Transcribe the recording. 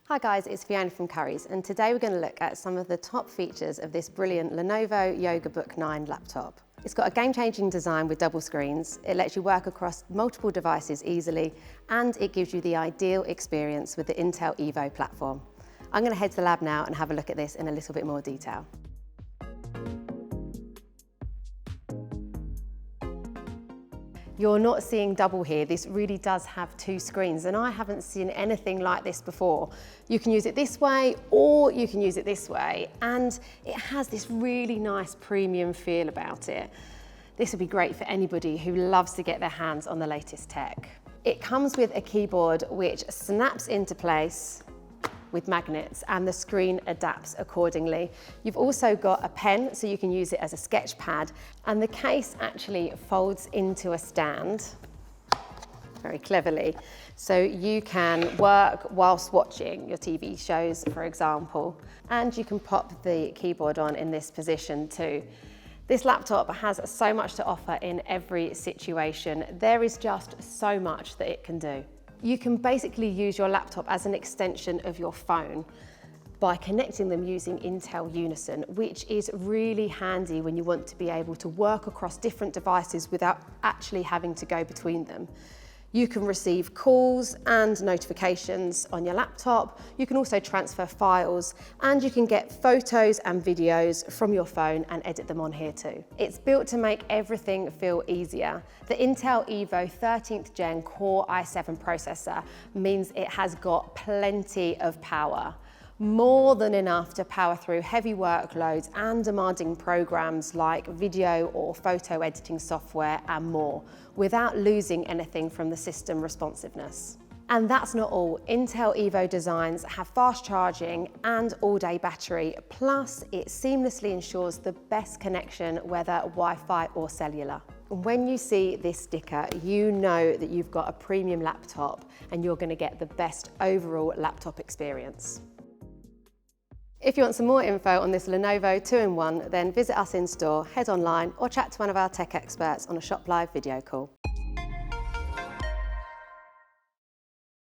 Hi guys, it's Fiona from Currys, and today we're going to look at some of the top features of this brilliant Lenovo Yogabook 9 laptop. It's got a game-changing design with double screens, it lets you work across multiple devices easily, and it gives you the ideal experience with the Intel Evo platform. I'm going to head to the lab now and have a look at this in a little bit more detail. You're not seeing double here. This really does have two screens, and I haven't seen anything like this before. You can use it this way or you can use it this way, and it has this really nice premium feel about it. This would be great for anybody who loves to get their hands on the latest tech. It comes with a keyboard which snaps into place with magnets, and the screen adapts accordingly. You've also got a pen, so you can use it as a sketch pad, and the case actually folds into a stand very cleverly. So you can work whilst watching your TV shows, for example, and you can pop the keyboard on in this position too. This laptop has so much to offer in every situation. There is just so much that it can do. You can basically use your laptop as an extension of your phone by connecting them using Intel Unison, which is really handy when you want to be able to work across different devices without actually having to go between them. You can receive calls and notifications on your laptop. You can also transfer files, and you can get photos and videos from your phone and edit them on here too. It's built to make everything feel easier. The Intel Evo 13th Gen Core i7 processor means it has got plenty of power. More than enough to power through heavy workloads and demanding programs like video or photo editing software and more, without losing anything from the system responsiveness. And that's not all. Intel Evo designs have fast charging and all-day battery, plus it seamlessly ensures the best connection, whether Wi-Fi or cellular. When you see this sticker, you know that you've got a premium laptop and you're going to get the best overall laptop experience. If you want some more info on this Lenovo 2-in-1, then visit us in store, head online, or chat to one of our tech experts on a Shop Live video call.